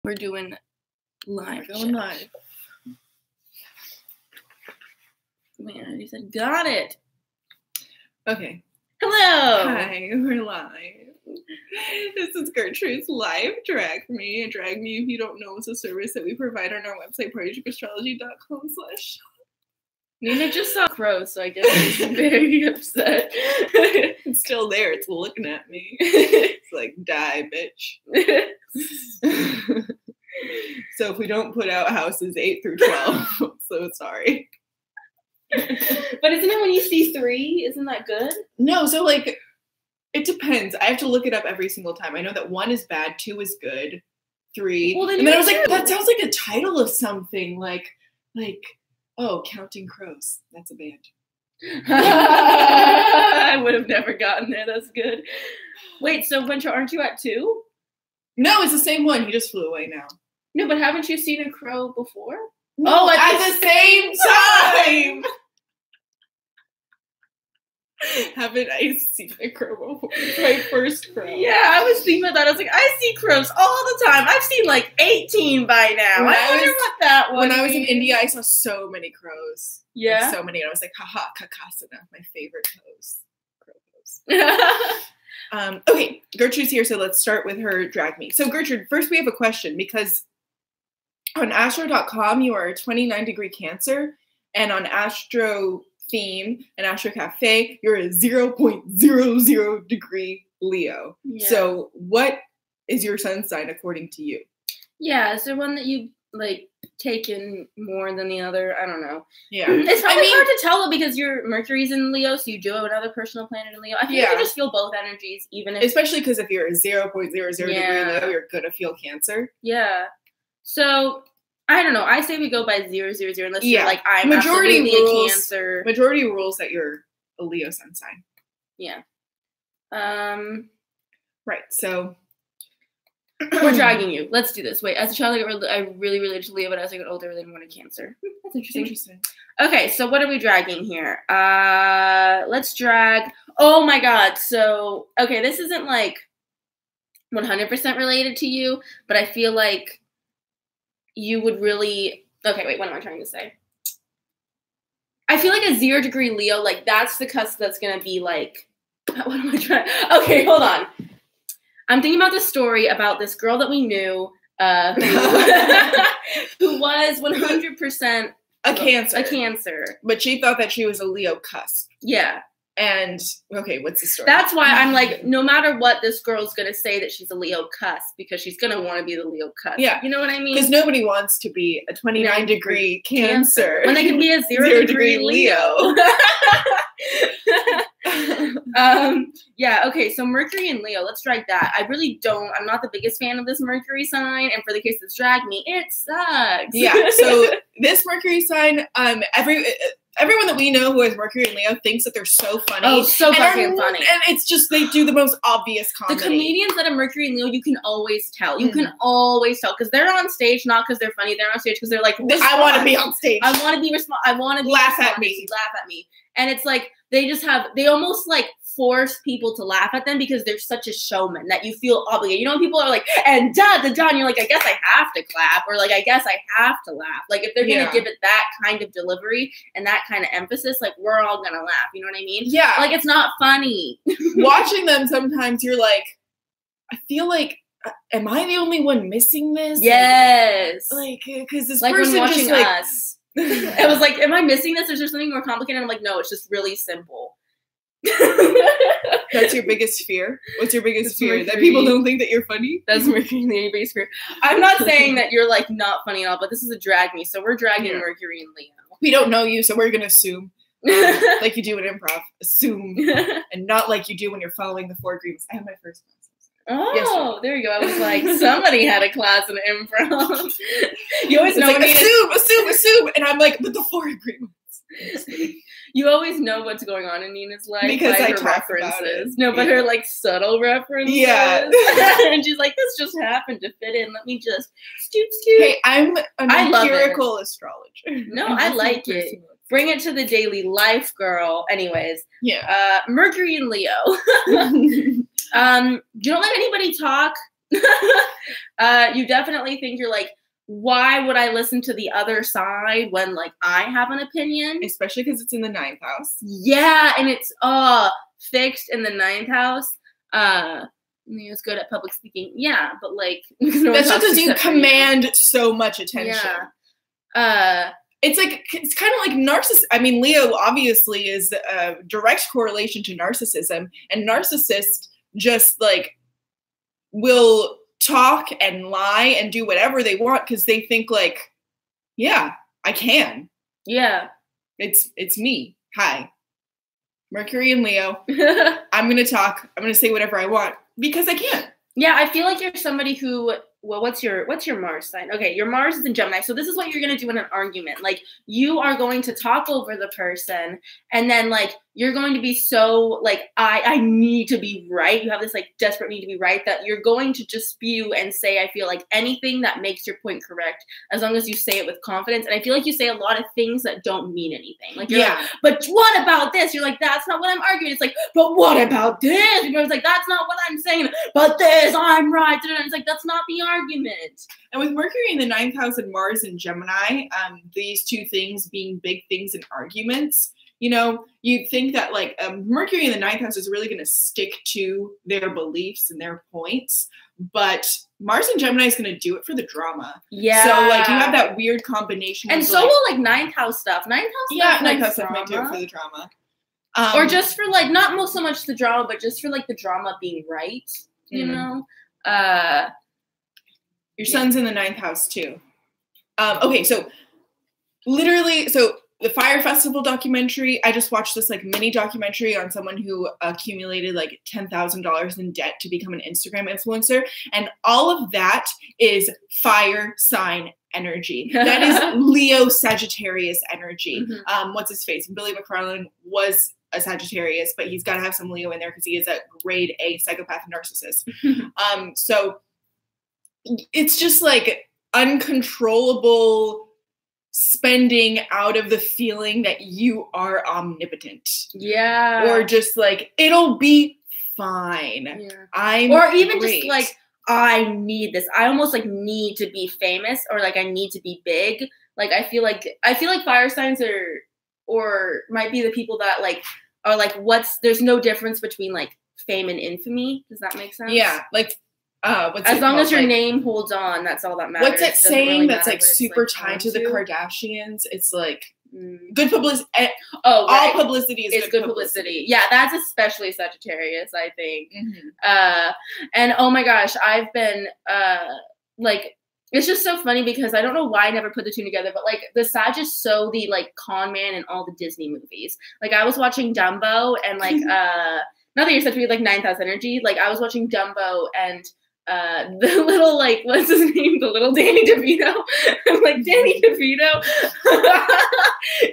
We're doing live. We're going live. Man, you said got it. Okay. Hello. Hi, we're live. This is Gertrud's live drag me. And drag me, if you don't know, is a service that we provide on our website, partytrickastrology.com/. Nina just saw Crow, so I guess she's very upset. It's still there. It's looking at me. It's like, die, bitch. So if we don't put out houses 8 through 12, so sorry. But isn't it when you see 3? Isn't that good? No, so like, it depends. I have to look it up every single time. I know that 1 is bad, 2 is good, 3. Well, then and then I was like, that sounds like a title of something. Like, oh, Counting Crows. That's a band. I would have never gotten there. That's good. Wait, so Winter, aren't you at 2? No, it's the same one. He just flew away now. No, but haven't you seen a crow before? No, at the same time. Haven't I seen a crow before? It's my first crow. Yeah, I was thinking about that. I was like, I see crows all the time. I've seen like 18 by now. I wonder what that was. When I was in India, I saw so many crows. Yeah? Like, so many. And I was like, haha, kakasana, my favorite pose. Crow pose. Okay, Gertrude's here, so let's start with her drag me. So Gertrude, first we have a question, because on astro.com, you are a 29-degree Cancer, and on Astro Theme and Astro Cafe, you're a 0.00 degree Leo. Yeah. So what is your sun sign according to you? Yeah, is there one that you like taken more than the other? I don't know. Yeah. It's probably hard to tell because your Mercury's in Leo, so you do have another personal planet in Leo. I think you just feel both energies, even if... Especially because if you're a 0.00 degree Leo, you're gonna feel Cancer. Yeah. So... I don't know. I say we go by 000 unless you're like, I'm majority rules, a Cancer. Majority rules that you're a Leo sun sign. Yeah. Right. So we're dragging you. Let's do this. Wait, as a child, I really related to Leo, but as I got older, I really wanted Cancer. That's interesting. Okay, so what are we dragging here? Let's drag. Oh my God. So, okay, this isn't like 100% related to you, but I feel like you would really, okay, wait, what am I trying to say? I feel like a 0 degree Leo, like that's the cusp that's going to be like, what am I trying? Okay, hold on. I'm thinking about this story about this girl that we knew who was 100% a Cancer. But she thought that she was a Leo cusp. Yeah. And, okay, what's the story? That's why I'm like, no matter what, this girl's going to say that she's a Leo cusp because she's going to want to be the Leo cusp. Yeah. You know what I mean? Because nobody wants to be a 29-degree Cancer. When they can be a 0 degree Leo. Yeah, okay, so Mercury and Leo, let's drag that. I'm not the biggest fan of this Mercury sign, and for the case that's drag me, it sucks. Yeah, so this Mercury sign, everyone that we know who has Mercury and Leo thinks that they're so funny. Oh, so fucking funny. And it's just, they do the most obvious comedy. The comedians that have Mercury and Leo, you can always tell. You can always tell. Because they're on stage, not because they're funny. They're on stage because they're like, I want to be on stage. I want to be I want to be laugh at me. And it's like, they almost like force people to laugh at them because they're such a showman that you feel obligated. You know, when people are like, and and you're like, I guess I have to clap, or like, I guess I have to laugh. Like, if they're going to give it that kind of delivery and that kind of emphasis, like, we're all going to laugh. You know what I mean? Yeah. Like, it's not funny. Watching them, sometimes you're like, I feel like, am I the only one missing this? Yes. Like, because this like person when watching just, like, us. I was like, am I missing this? Is there something more complicated? And I'm like, no, it's just really simple. That's your biggest fear? What's your biggest fear? Mercury. That people don't think that you're funny? That's Mercury and your biggest fear. I'm not saying that you're like not funny at all, but this is a drag me, so we're dragging Mercury and Leo. We don't know you, so we're gonna assume. Like you do in improv. Assume. And not like you do when you're following the 4 agreements. I have my first class. Oh, there you go. I was like, somebody had a class in improv. You always know like, assume. And I'm like, but the 4 agreements. You always know what's going on in Nina's life because by her references. No, but her like subtle references. Yeah. And she's like, this just happened to fit in. Let me just scoot. Hey, I'm an empirical astrologer. No, I like it. Bring it to the daily life, girl. Anyways. Yeah. Mercury and Leo. You don't let anybody talk You definitely think you're like, why would I listen to the other side when like I have an opinion? Especially because it's in the 9th house. Yeah, and it's fixed in the 9th house. Leo's good at public speaking. Yeah, but like that's just because you command so much attention. Yeah. It's like, it's kind of like narcissist. I mean, Leo obviously is a direct correlation to narcissism, and narcissists just like will talk and lie and do whatever they want because they think like, yeah, I can. Yeah. It's me. Hi. Mercury and Leo. I'm going to talk. I'm going to say whatever I want because I can. Yeah, I feel like you're somebody who, well, what's your Mars sign? Okay, your Mars is in Gemini. So this is what you're going to do in an argument. Like, you are going to talk over the person, and then, like, you're going to be so, like, I need to be right. You have this, like, desperate need to be right that you're going to just spew and say, I feel like, anything that makes your point correct, as long as you say it with confidence. And I feel like you say a lot of things that don't mean anything. Like, you're like, but what about this? You're like, that's not what I'm arguing. It's like, but what about this? It's like, that's not what I'm saying. But this, I'm right. And it's like, that's not the argument. And with Mercury in the 9th house and Mars in Gemini, these two things being big things in arguments, you know, you'd think that like Mercury in the 9th house is really going to stick to their beliefs and their points, but Mars in Gemini is going to do it for the drama. Yeah. So like you have that weird combination. And so will like 9th house stuff. 9th house yeah, stuff. 9th house stuff might do it for the drama. Or just for like, not so much the drama, but just for like the drama being right, you know? Your sun's in the 9th house too. Okay, so literally, so the Fire Festival documentary, I just watched this like mini documentary on someone who accumulated like $10,000 in debt to become an Instagram influencer. And all of that is fire sign energy. That is Leo Sagittarius energy. What's his face? Billy McFarland was a Sagittarius, but he's got to have some Leo in there because he is a grade A psychopath narcissist. So it's just like uncontrollable spending out of the feeling that you are omnipotent. Yeah. Or just like, it'll be fine. Yeah. Or even great. Just like, I need this. I almost like need to be famous, or like I need to be big. Like I feel like fire signs or might be the people that like are like, there's no difference between like fame and infamy. Does that make sense? Yeah. Like as long as your name holds on, that's all that matters. What's that saying really that's like super tied to the Kardashians? It's like good publicity. All publicity is good publicity. Yeah, that's especially Sagittarius, I think. And oh my gosh, I've been like, it's just so funny because I don't know why I never put the two together, but like the Sag is so the like con man in all the Disney movies. Like I was watching Dumbo and like not that you're such a like 9th house energy. Like I was watching Dumbo and the little like what's his name? The little Danny DeVito. I'm like Danny DeVito.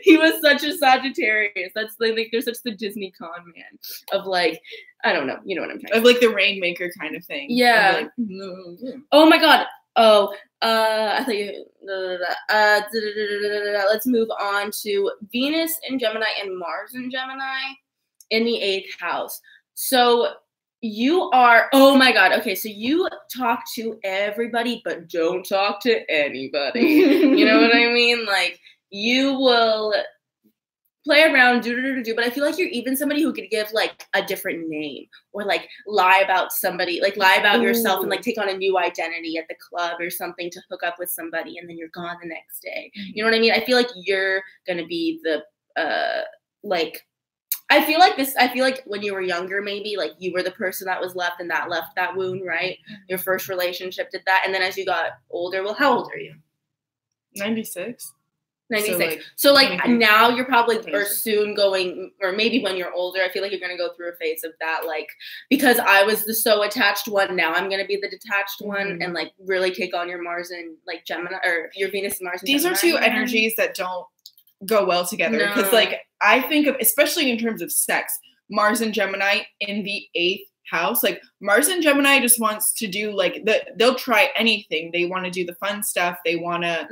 He was such a Sagittarius. That's like they're such the Disney con man of like I don't know. You know what I'm trying of like the Rainmaker kind of thing. Yeah. Like, oh my god. Oh, I thought you. Let's move on to Venus in Gemini and Mars in Gemini in the 8th house. So you are, oh my god, okay, so you talk to everybody, but don't talk to anybody. You know what I mean? Like, you will play around, but I feel like you're even somebody who could give, like, a different name, or, like, lie about somebody, like, lie about yourself and, like, take on a new identity at the club or something to hook up with somebody, and then you're gone the next day. You know what I mean? I feel like you're gonna be the, like, I feel like when you were younger, maybe, like, you were the person that was left and that left that wound, right? Your first relationship did that. And then as you got older, well, how old are you? 96. 96. So, like now you're probably, or soon going, or maybe when you're older, I feel like you're going to go through a phase of that, like, because I was the so attached one, now I'm going to be the detached one, and, like, really take on your Mars and, like, Gemini, or your Venus and Mars and These Gemini. Are two energies that don't go well together, because like I think of, especially in terms of sex, Mars and Gemini in the 8th house, like Mars and Gemini just wants to do like they'll try anything. They want to do the fun stuff, they want to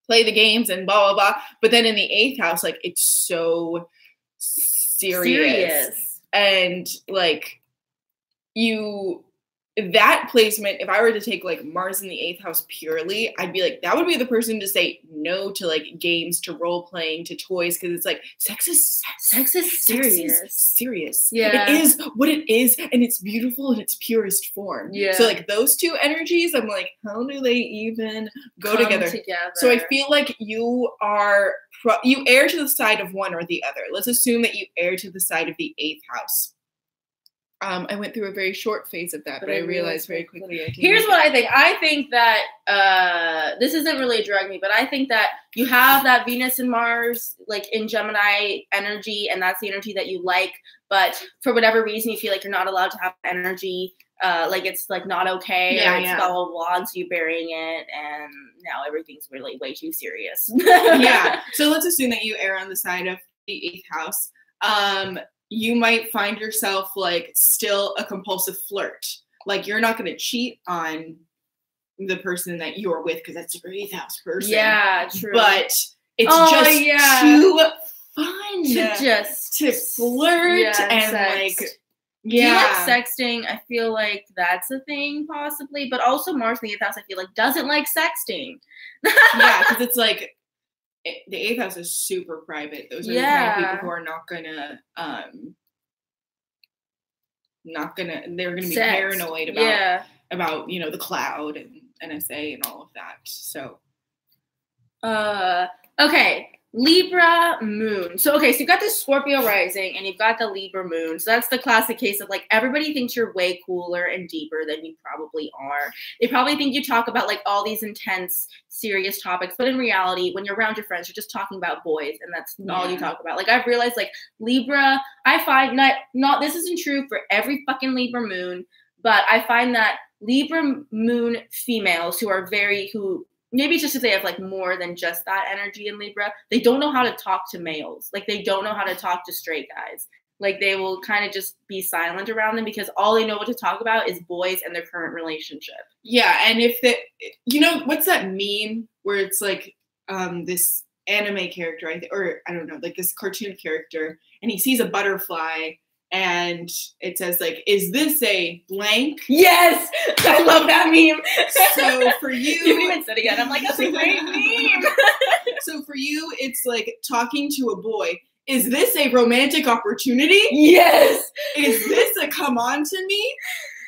play the games and blah blah blah, but then in the 8th house, like it's so serious. And like you that placement, if I were to take like Mars in the 8th house purely, I'd be like, that would be the person to say no to like games, to role playing, to toys, because it's like sex is serious. Yeah. It is what it is, and it's beautiful in its purest form. Yeah. So like those two energies, I'm like, how do they even go together? So I feel like you are you err to the side of one or the other. Let's assume that you err to the side of the 8th house. I went through a very short phase of that, but I realized very quickly. Here's what I think. I think that this isn't really a drag me, but I think that you have that Venus and Mars like in Gemini energy, and that's the energy that you like. But for whatever reason, you feel like you're not allowed to have energy. Like it's like not okay. Yeah, or it's yeah. blah blah blah. And so you're burying it, and now everything's really way too serious. Yeah. So let's assume that you err on the side of the 8th house. You might find yourself like still a compulsive flirt. Like you're not going to cheat on the person that you're with because that's your 8th house person. Yeah, true. But it's too fun to flirt and sex. like. Do you like sexting? I feel like that's a thing possibly, but also Mars in the 8th house I feel like doesn't like sexting. Yeah, because it's like the 8th house is super private. Those are the kind of people who are they're gonna be paranoid about you know the cloud and NSA and all of that. So okay. Libra moon. So you've got this Scorpio rising and you've got the Libra moon. So that's the classic case of like everybody thinks you're way cooler and deeper than you probably are. They probably think you talk about like all these intense, serious topics, but in reality, when you're around your friends, you're just talking about boys, and that's all you talk about. Like I've realized like Libra, I find not this isn't true for every fucking Libra moon, but I find that Libra moon females who maybe it's just because they have like more than just that energy in Libra. They don't know how to talk to males. Like they don't know how to talk to straight guys. Like they will kind of just be silent around them because all they know what to talk about is boys and their current relationship. Yeah, and if you know, what's that meme where it's like this anime character, or I don't know, like this cartoon character, and he sees a butterfly. And it says, like, is this a blank? Yes! I love that meme. So for you... You even said it again. I'm like, that's a great meme. So for you, it's like talking to a boy. Is this a romantic opportunity? Yes! Is this a come on to me?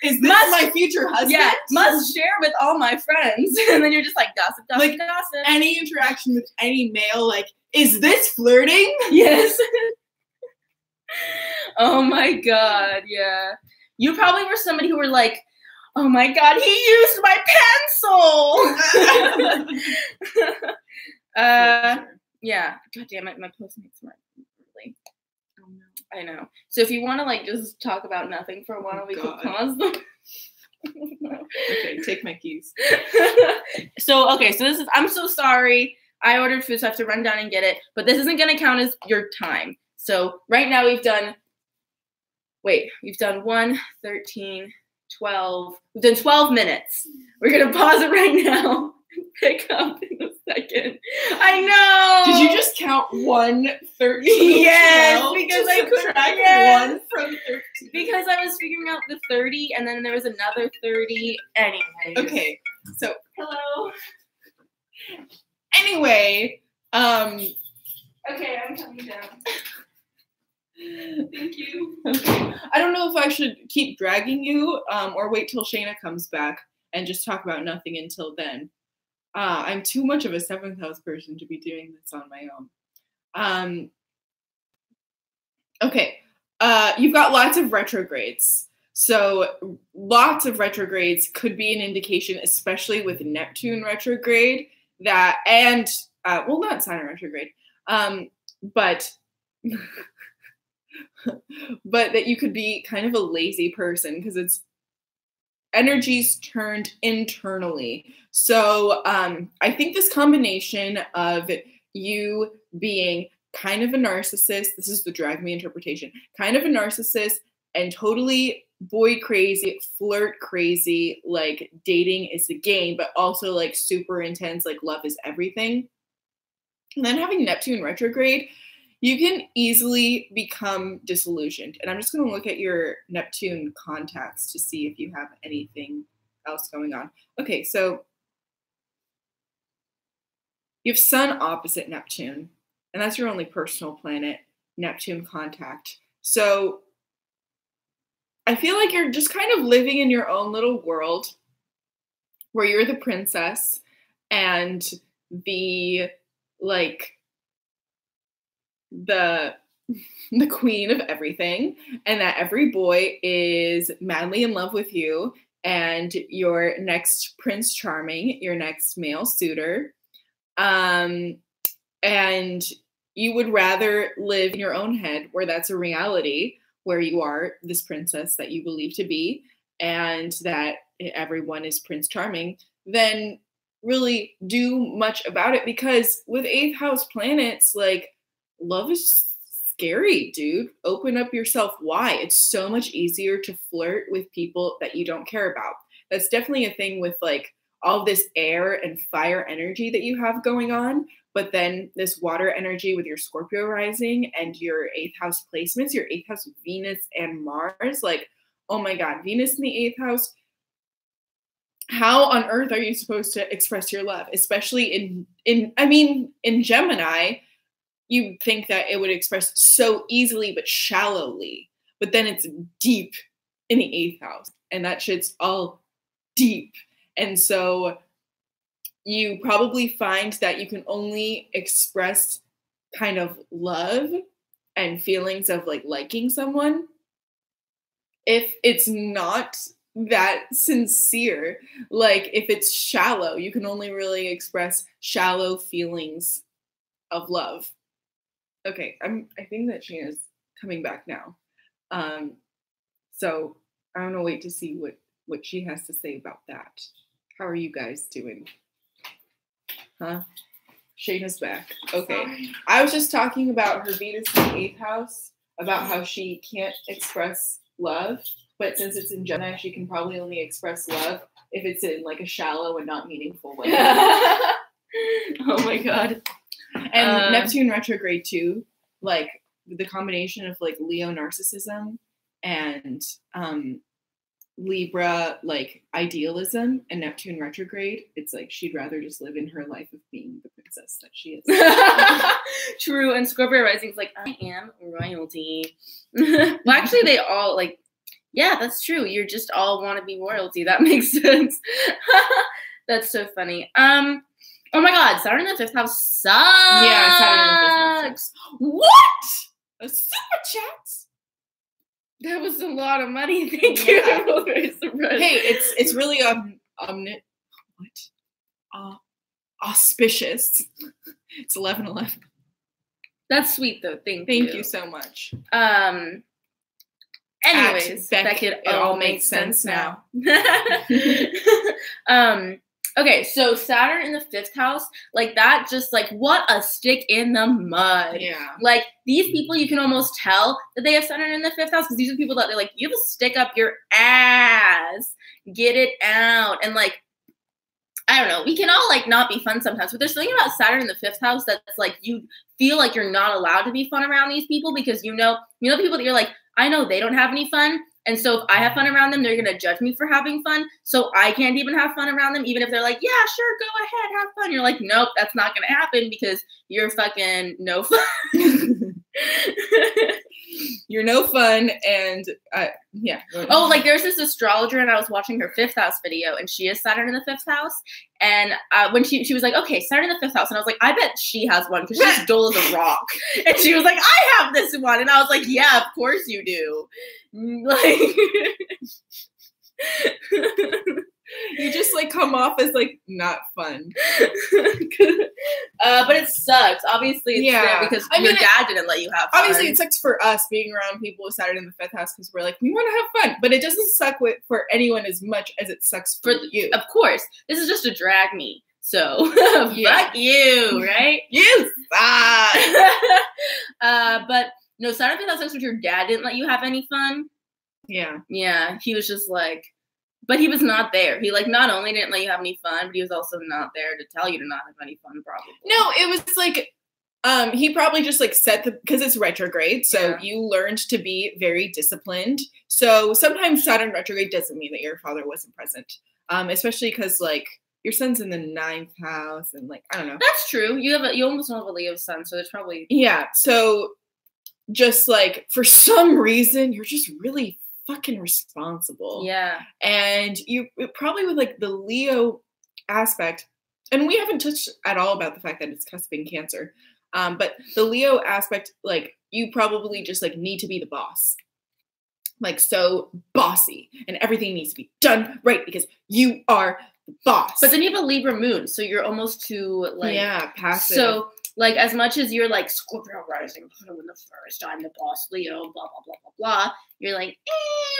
Is this my future husband? Yeah, must share with all my friends. And then you're just like, gossip, like, gossip. Any interaction with any male, like, is this flirting? Yes. Oh my God, yeah. You probably were somebody who were like, oh my God, he used my pencil. Yeah. God damn it, my Postmates went really. Oh no. I know. So if you want to like just talk about nothing for a while, we could pause them. Okay, take my keys. So this is, I'm so sorry. I ordered food, so I have to run down and get it. But this isn't going to count as your time. So right now we've done 1, 13, 12. We've done 12 minutes. We're going to pause it right now and pick up in a second. I know. Did you just count 1, 13, yes, 12? because I couldn't track 1 from 13. Because I was figuring out the 30, and then there was another 30. Anyway. Okay. So hello. Anyway, okay, I'm coming down. Thank you. Okay. I don't know if I should keep dragging you or wait till Shaina comes back and just talk about nothing until then. I'm too much of a 7th house person to be doing this on my own. Okay. You've got lots of retrogrades. So lots of retrogrades could be an indication, especially with Neptune retrograde, that, and, well, not Saturn retrograde, but that you could be kind of a lazy person because it's energies turned internally. So I think this combination of you being kind of a narcissist, this is the drag me interpretation, kind of a narcissist and totally boy crazy, flirt crazy, like dating is the game, but also like super intense, like love is everything. And then having Neptune retrograde, You can easily become disillusioned. And I'm just going to look at your Neptune contacts to see if you have anything else going on. Okay, so you have Sun opposite Neptune, and that's your only personal planet, Neptune contact. So I feel like you're just kind of living in your own little world where you're the princess and the queen of everything, and that every boy is madly in love with you and your next Prince Charming, your next male suitor. And you would rather live in your own head where that's a reality, where you are this princess that you believe to be and that everyone is Prince Charming, than really do much about it. Because with 8th house planets, like, love is scary, dude. Open up yourself wide. It's so much easier to flirt with people that you don't care about. That's definitely a thing with like all this air and fire energy that you have going on. But then this water energy with your Scorpio rising and your 8th house placements, your 8th house Venus and Mars, like, oh my God, Venus in the 8th house. How on earth are you supposed to express your love? Especially in Gemini, you think that it would express so easily but shallowly. But then it's deep in the 8th house. And that shit's all deep. And so you probably find that you can only express kind of love and feelings of like liking someone if it's not that sincere. Like if it's shallow, you can only really express shallow feelings of love. Okay, I think that Shaina's coming back now. So I'm gonna wait to see what she has to say about that. How are you guys doing? Huh? Shaina's back. Okay. Sorry. I was just talking about her Venus in the 8th house, about how she can't express love, but since it's in Gemini, she can probably only express love if it's in like a shallow and not meaningful way. Oh my God. And Neptune retrograde too, like the combination of like Leo narcissism and Libra like idealism and Neptune retrograde, it's like she'd rather just live in her life of being the princess that she is. True. And Scorpio rising is like, I am royalty. Well, actually they all like, yeah, that's true. You just all want to be royalty. That makes sense. That's so funny. Oh my God, Saturn in the 5th house sucks. Yeah, Saturn in the 5th house sucks. What? A super chat? That was a lot of money. Thank you. Yeah. Hey, it's really auspicious. It's 11/11. That's sweet though. Thank you so much. Anyways, that could all make sense now. Okay, so Saturn in the 5th house, like that, just like what a stick in the mud. Yeah. Like these people, you can almost tell that they have Saturn in the 5th house because these are people that they're like, you have to stick up your ass, get it out. And like, I don't know, we can all like not be fun sometimes, but there's something about Saturn in the 5th house that's like, you feel like you're not allowed to be fun around these people because you know people that you're like, I know they don't have any fun. And so if I have fun around them, they're going to judge me for having fun. So I can't even have fun around them, even if they're like, yeah, sure, go ahead, have fun. You're like, nope, that's not going to happen because you're fucking no fun. You're no fun. And yeah. Oh, like there's this astrologer and I was watching her 5th house video and she is Saturn in the 5th house. And when she was like, okay, Saturn in the 5th house. And I was like, I bet she has one because she's dull as a rock. And she was like, I have this one. And I was like, yeah, of course you do. Like, you just like come off as like not fun. But it sucks. Obviously, it's there because your dad didn't let you have fun. Obviously, it sucks for us being around people with Saturn in the 5th house because we're like, we want to have fun. But it doesn't suck for anyone as much as it sucks for you. Of course. This is just to drag me. So, fuck you, right? You suck. But no, Saturn in the 5th house sucks because your dad didn't let you have any fun. Yeah. Yeah, he was just like, but he was not there. He like not only didn't let you have any fun, but he was also not there to tell you to not have any fun, probably. No, it was like He probably just like because it's retrograde, so Yeah. you learned to be very disciplined. So sometimes Saturn retrograde doesn't mean that your father wasn't present, especially because like your son's in the 9th house, and like I don't know. That's true. You almost don't have a Leo sun, so there's probably So just like for some reason you're just really fucking responsible. Yeah. And you probably with like the Leo aspect, and we haven't touched at all about the fact that it's cusping Cancer. But the Leo aspect, like you probably just like need to be the boss. Like so bossy, and everything needs to be done right because you are the boss. But then you have a Libra moon, so you're almost too like passive. So like as much as you're like Scorpio rising, in the first, I'm the boss, Leo, blah blah blah blah blah. You're like,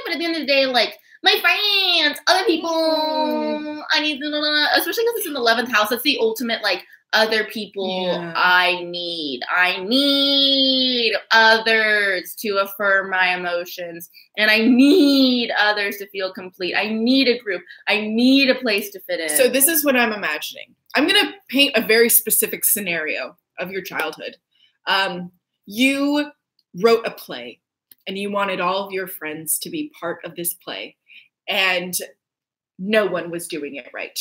but at the end of the day, like my friends, other people, I need, especially because it's in the 11th house. That's the ultimate like other people. Yeah. I need others to affirm my emotions, and I need others to feel complete. I need a group. I need a place to fit in. So this is what I'm imagining. I'm going to paint a very specific scenario of your childhood. You wrote a play, and you wanted all of your friends to be part of this play, and no one was doing it right.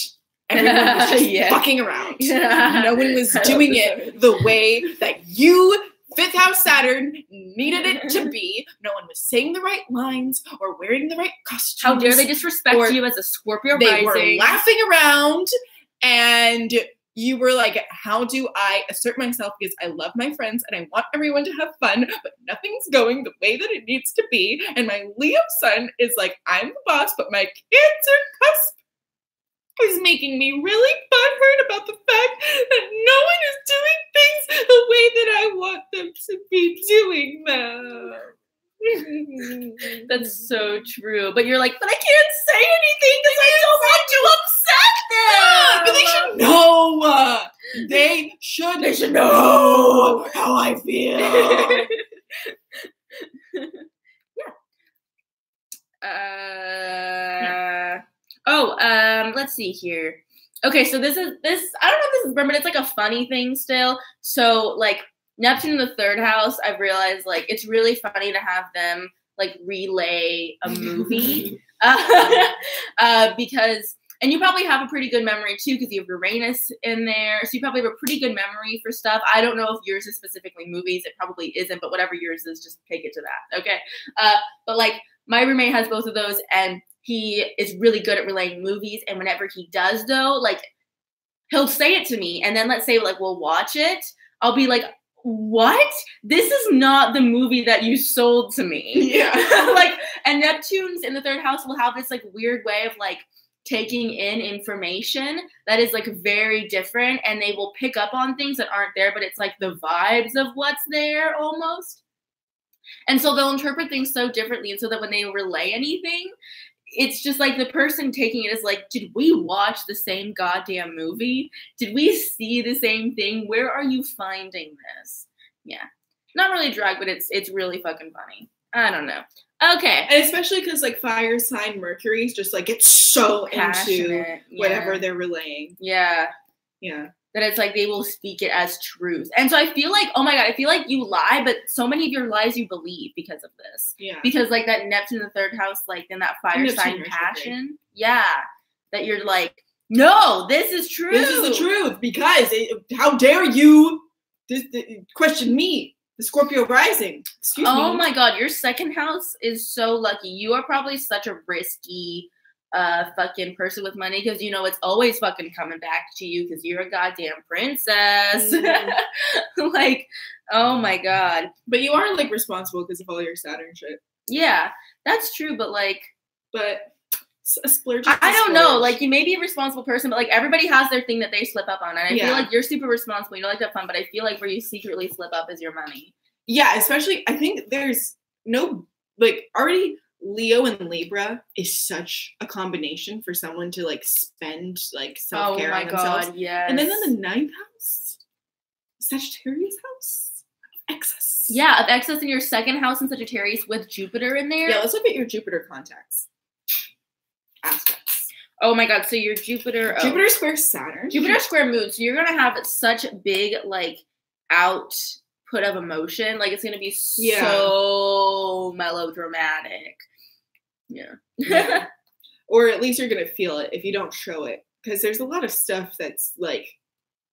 Everyone was just fucking around. No one was doing it the way that you, 5th house Saturn, needed it to be. No one was saying the right lines or wearing the right costumes. How dare they disrespect you as a Scorpio They rising? were laughing around, and you were like, how do I assert myself because I love my friends and I want everyone to have fun, but nothing's going the way that it needs to be. And my Leo sun is like, I'm the boss, but my Cancer cusp is making me really butthurt about the fact that no one is doing things the way that I want them to be doing them. That's so true. But you're like, but I can't say anything because I don't want to upset them. But they should know. They should know how I feel. Let's see here. Okay, so this I don't know if this is, but it's like a funny thing still. So like Neptune in the 3rd house, I've realized like it's really funny to have them like relay a movie because, and you probably have a pretty good memory too because you have Uranus in there, so you probably have a pretty good memory for stuff. I don't know if yours is specifically movies. It probably isn't, but whatever yours is, just take it to that. Okay, but like my roommate has both of those, and he is really good at relaying movies. And whenever he does, though, like he'll say it to me, and then let's say like we'll watch it, I'll be like, what? This is not the movie that you sold to me. Yeah. Like, and Neptune's in the 3rd house will have this like weird way of like taking in information that is like very different, and they will pick up on things that aren't there, but it's like the vibes of what's there almost. And so they'll interpret things so differently, and so that when they relay anything, it's just like the person taking it is like, did we watch the same goddamn movie? Did we see the same thing? Where are you finding this? Yeah. Not really drag, but it's really fucking funny. I don't know. Okay. And especially because like fire sign Mercury's just like gets so into whatever they're relaying. Yeah. Yeah. That it's like they will speak it as truth. And so I feel like, oh my God, I feel like you lie, but so many of your lies you believe because of this. Yeah. Because like that Neptune in the 3rd house, like in that fire sign passion. Yeah. That you're like, no, this is true. This is the truth because how dare you question me, the Scorpio rising. Excuse me. Oh my God, your 2nd house is so lucky. You are probably such a risky fucking person with money because you know it's always fucking coming back to you because you're a goddamn princess. Like, oh my God. But you are like responsible because of all your Saturn shit. Yeah, that's true, but like, a splurge. I don't know. Like, you may be a responsible person, but like everybody has their thing that they slip up on, and I feel like you're super responsible. You don't like to have fun, but I feel like where you secretly slip up is your money. Yeah, especially I think there's no like already. Leo and Libra is such a combination for someone to like spend like self-care on themselves. God, yes. And then in the 9th house, Sagittarius house, excess. Yeah, of excess in your 2nd house in Sagittarius with Jupiter in there. Yeah, let's look at your Jupiter contacts. Aspects. Oh my God, so your Jupiter. Jupiter square Saturn. Jupiter square moon. So you're gonna have such big like output of emotion. Like, it's gonna be so melodramatic. Yeah. Or at least you're gonna feel it if you don't show it, because there's a lot of stuff that's like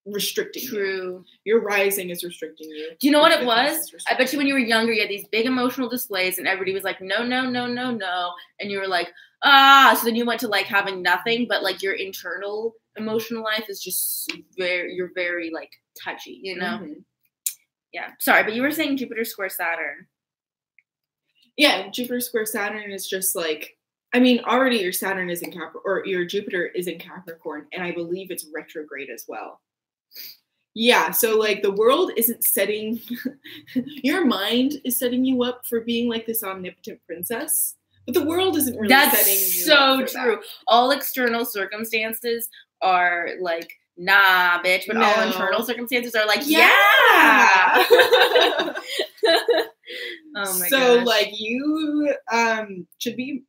restricting you. Your rising is restricting you. Do you know what it was? I bet you when you were younger, you had these big emotional displays, and everybody was like, no, no, no, no, no, and you were like, so then you went to like having nothing, but like your internal emotional life is just you're very like touchy, you know? Mm-hmm. Yeah. Sorry, but you were saying Jupiter square Saturn. Yeah, Jupiter square Saturn is just like, I mean, already your Saturn is in Capricorn, or your Jupiter is in Capricorn, and I believe it's retrograde as well. Yeah, so like the world isn't setting, your mind is setting you up for being like this omnipotent princess, but the world isn't really setting you up for true. That. All external circumstances are like, nah, bitch, but all internal circumstances are like, yeah. Oh my gosh. Like you should be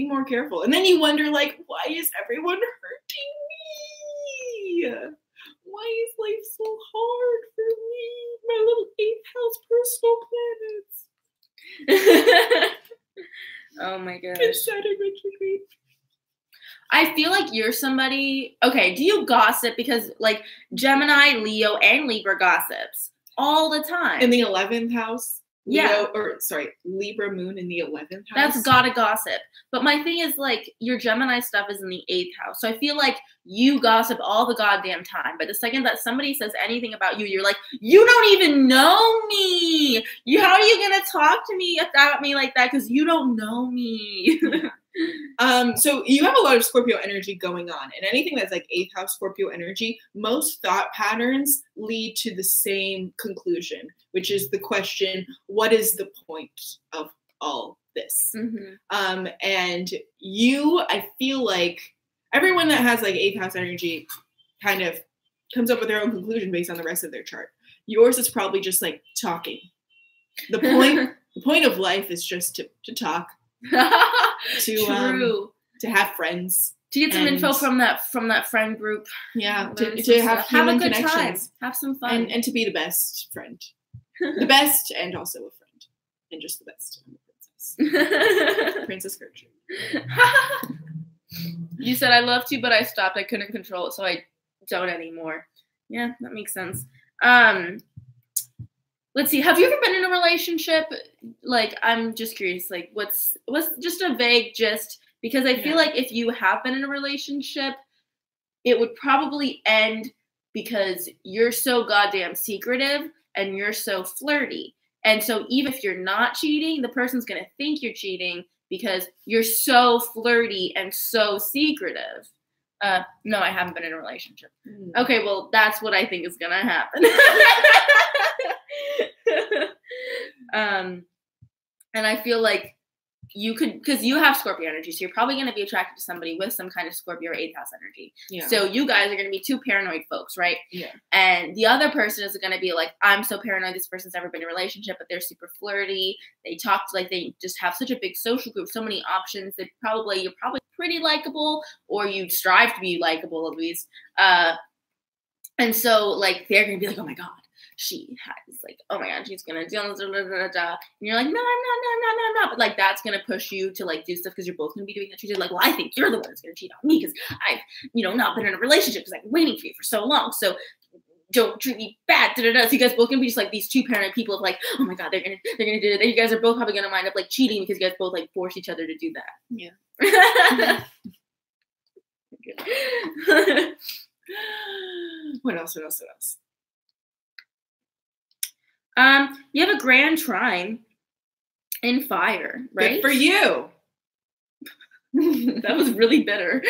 more careful. And then you wonder like, why is everyone hurting me? Why is life so hard for me? My little 8th house personal planets. Oh my gosh. It's Saturn retrograde. I feel like you're somebody. Okay, do you gossip? Because like Gemini, Leo, and Libra gossips all the time. In the 11th house? Libra moon in the 11th house. That's gotta gossip. But my thing is like your Gemini stuff is in the 8th house. So I feel like you gossip all the goddamn time. But the second that somebody says anything about you, you're like, you don't even know me. How are you gonna talk to me about me like that? Because you don't know me. So you have a lot of Scorpio energy going on, and anything that's like 8th house Scorpio energy, most thought patterns lead to the same conclusion, which is the question, what is the point of all this? Mm-hmm. And I feel like everyone that has like 8th house energy kind of comes up with their own conclusion based on the rest of their chart. Yours is probably just like talking. The point of life is just to talk. to have friends, to get some info from that friend group, to have a good connections. Time, have some fun, and to be the best friend, the best, and also a friend, and just the best. I'm a princess Gertrud. You said I loved you, but I stopped. I couldn't control it, so I don't anymore. Yeah, that makes sense. Let's see. Have you ever been in a relationship? Like, I'm just curious. Like, what's just a vague gist? Because I feel like if you have been in a relationship, it would probably end because you're so goddamn secretive and you're so flirty. And so even if you're not cheating, the person's gonna think you're cheating because you're so flirty and so secretive. No, I haven't been in a relationship. Okay, well, that's what I think is gonna happen. And I feel like you could, because you have Scorpio energy, so you're probably going to be attracted to somebody with some kind of Scorpio or 8th house energy. Yeah. So you guys are going to be two paranoid folks, right? Yeah. And the other person is going to be like, I'm so paranoid, this person's never been in a relationship, but they're super flirty. They talk like they just have such a big social group, so many options. You're probably pretty likable, or you strive to be likable at least. And so like they're going to be like, oh my God, she has like, oh my God, she's gonna do and you're like, no, I'm not. But like that's gonna push you to like do stuff because you're both gonna be doing that. She's like, well, I think you're the one that's gonna cheat on me because I've, not been in a relationship because I've been waiting for you for so long. So don't treat me bad. So you guys both gonna be just like these two paranoid people of like, oh my God, they're gonna do it. And you guys are both probably gonna wind up like cheating because you guys both like force each other to do that. Yeah. What else? You have a grand trine in fire, right? Good for you. That was really bitter.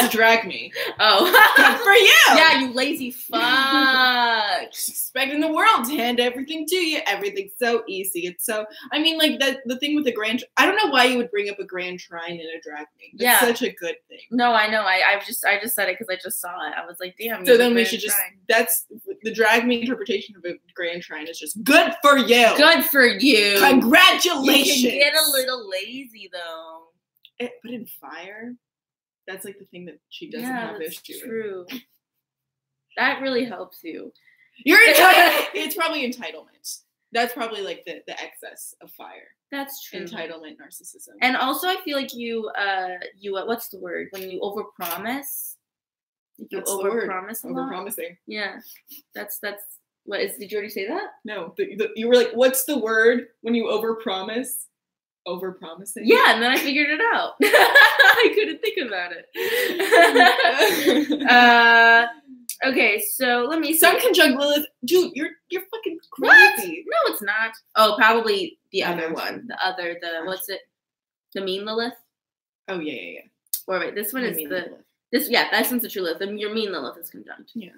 To drag me. Oh. Good for you. Yeah, you lazy fuck. Expecting the world to hand everything to you. Everything's so easy. It's so, I mean, like the thing with the grand, I don't know why you would bring up a grand trine in a drag me. It's such a good thing. No, I know. I just said it because I just saw it. I was like, damn. So then we should that's the drag me interpretation of a grand trine is just good for you. Good for you. Congratulations. You can get a little lazy though. But in fire, that's like the thing that she doesn't have issue with. True. That really helps you. You're entitled. It's probably entitlement. That's probably like the excess of fire. That's true. Entitlement, narcissism. And also I feel like you what's the word? When you overpromise. You overpromise a lot. Overpromising. Yeah. That's what is, did you already say that? No. You were like, what's the word when you overpromise? Overpromising? Yeah, and then I figured it out. I couldn't think about it. Okay, so let me see. Sun conjunct Lilith. Dude, you're fucking crazy. What? No, it's not. Oh, probably the other one. What's it? The mean Lilith? Oh, yeah. Or wait, this one is that one's the true Lilith. Your mean Lilith is conjunct. Yeah.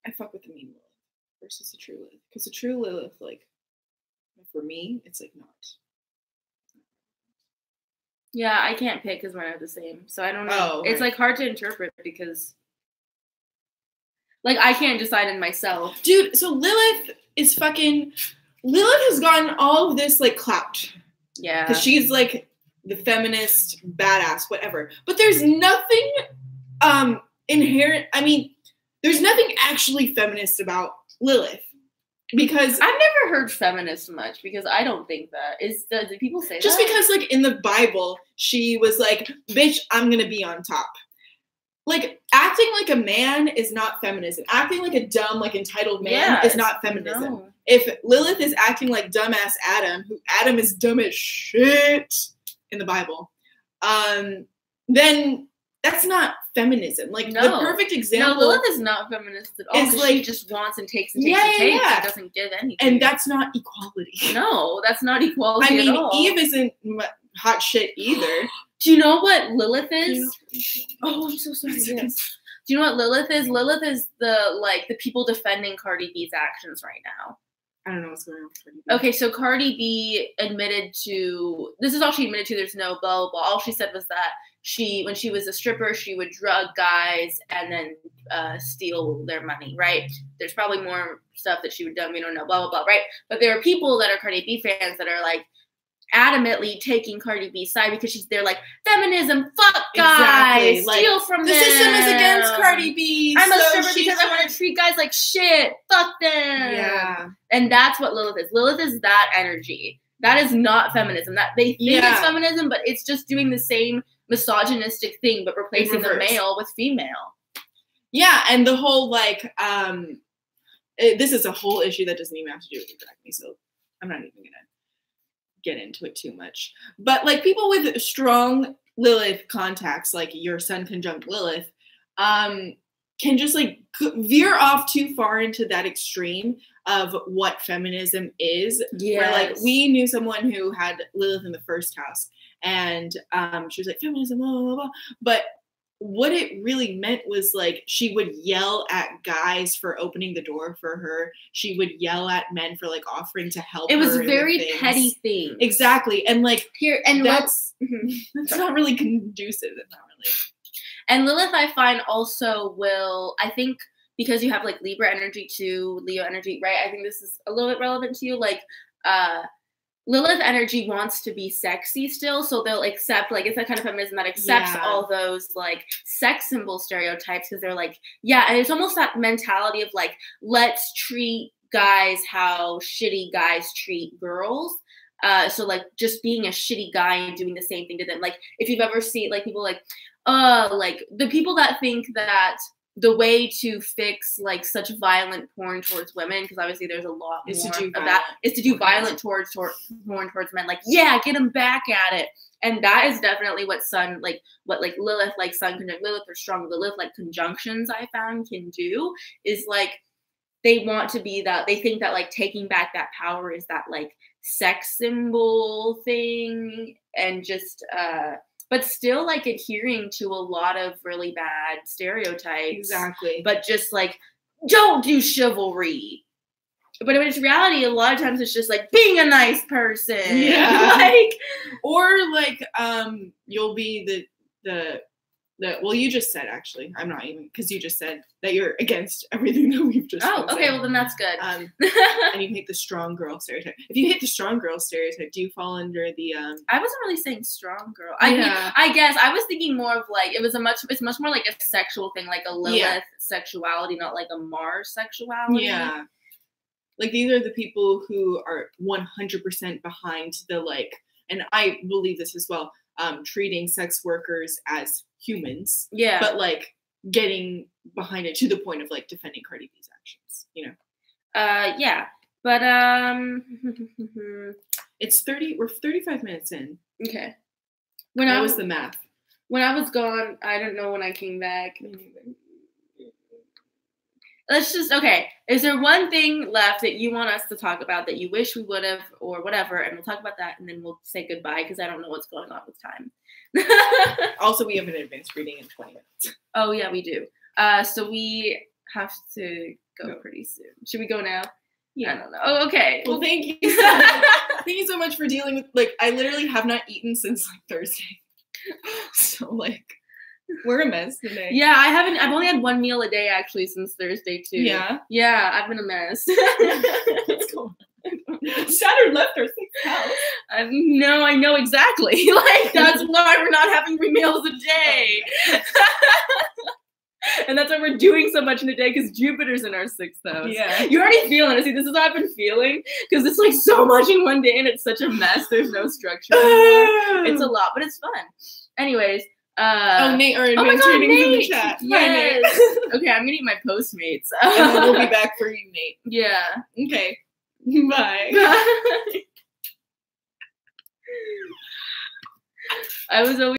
I fuck with the mean Lilith versus the true Lilith. Because the true Lilith, like, for me, it's like not. Yeah, I can't pick because mine are the same. So I don't know. Oh, okay. It's like hard to interpret because like I can't decide in myself. Dude, so Lilith has gotten all of this like clout. Yeah. Because she's like the feminist, badass, whatever. But there's nothing inherent. I mean, there's nothing actually feminist about Lilith. Because I've never heard feminist much because I don't think that. Do people say just that? Because like in the Bible, she was like, bitch, I'm gonna be on top. Like acting like a man is not feminism. Acting like a dumb, like entitled man is not feminism. No. If Lilith is acting like dumbass Adam is dumb as shit in the Bible, then that's not feminism. Like the perfect example. No, Lilith is not feminist at all. Because like, she just wants and takes and takes and takes and doesn't give anything. And that's not equality. No, that's not equality at all. Eve isn't hot shit either. Do you know what Lilith is? Oh, I'm so sorry. Yes. Do you know what Lilith is? Lilith is the people defending Cardi B's actions right now. I don't know what's going on with Cardi B. Okay, so Cardi B admitted to, this is all she admitted to, there's no blah, blah, blah. All she said was that when she was a stripper, she would drug guys and then steal their money, right? There's probably more stuff that she would do, we don't know, blah, blah, blah, right? But there are people that are Cardi B fans that are like, adamantly taking Cardi B's side because they're like, feminism, fuck guys, steal from them. The system is against Cardi B. I'm a stripper because I want to treat guys like shit. Fuck them. Yeah. And that's what Lilith is. Lilith is that energy. That is not feminism. That they think it's feminism, but it's just doing the same misogynistic thing, but replacing the male with female. Yeah, and the whole this is a whole issue that doesn't even have to do with drag me, so I'm not even gonna get into it too much. But like people with strong Lilith contacts, like your Sun conjunct Lilith, can just like veer off too far into that extreme of what feminism is. Yeah. Where like we knew someone who had Lilith in the first house, and she was like feminism, blah, blah, blah. But what it really meant was like she would yell at guys for opening the door for her. She would yell at men for like offering to help her. It was very petty thing. Exactly. And like that's not really conducive. It's not really. And Lilith, I find also I think because you have like Libra energy too, Leo energy, right? I think this is a little bit relevant to you. Like Lilith energy wants to be sexy still, so they'll accept, like, it's that kind of feminism that accepts all those, like, sex symbol stereotypes, because they're like, yeah, and it's almost that mentality of, like, let's treat guys how shitty guys treat girls. So, like, just being a shitty guy and doing the same thing to them. Like, if you've ever seen, like, people like the people that think that the way to fix like such violent porn towards women, because obviously there's a lot more of that, is to do violent porn towards men. Like, yeah, get them back at it. And that is definitely what Lilith, like Sun conjunct Lilith or strong Lilith, like conjunctions I found can do, is like they want to be that, they think that like taking back that power is that like sex symbol thing, and just but still like adhering to a lot of really bad stereotypes. Exactly. But just like, don't do chivalry. But in its reality, a lot of times it's just like being a nice person. Yeah. Like, or like you'll be the Well, you just said, actually. I'm not even, because you just said that you're against everything that we've just Oh, okay, well then that's good. And you hate the strong girl stereotype. If you hate the strong girl stereotype, do you fall under the I wasn't really saying strong girl. Yeah. I guess I was thinking more of like it's much more like a sexual thing, like a Lilith sexuality, not like a Mars sexuality. Yeah. Like, these are the people who are 100% behind the, like, and I believe this as well, treating sex workers as humans. Yeah. But, like, getting behind it to the point of, like, defending Cardi B's actions, you know? Yeah. But, we're 35 minutes in. Okay. What was the math? When I was gone, I don't know when I came back. Okay. Is there one thing left that you want us to talk about that you wish we would have or whatever? And we'll talk about that and then we'll say goodbye because I don't know what's going on with time. Also, we have an advanced reading in 20 minutes. Oh, yeah, we do. So we have to go pretty soon. Should we go now? Yeah. I don't know. Oh, okay. Well, thank you so much. Thank you so much for dealing with, like, I literally have not eaten since, like, Thursday. So, like, we're a mess today. Yeah, I've only had one meal a day actually since Thursday too. Yeah? Yeah, I've been a mess. What's going on? Saturn left our 6th house. No, I know exactly. Like, that's why we're not having 3 meals a day. And that's why we're doing so much in a day, because Jupiter's in our 6th house. Yeah. You're already feeling it. See, this is how I've been feeling, because it's like so much in one day and it's such a mess. There's no structure anymore. It's a lot, but it's fun. Anyways. Nate, our advanced readings in the chat. Yes. Bye, Nate. Okay, I'm gonna eat my Postmates. And then we'll be back for you, Nate. Yeah. Okay. Bye. Bye. I was always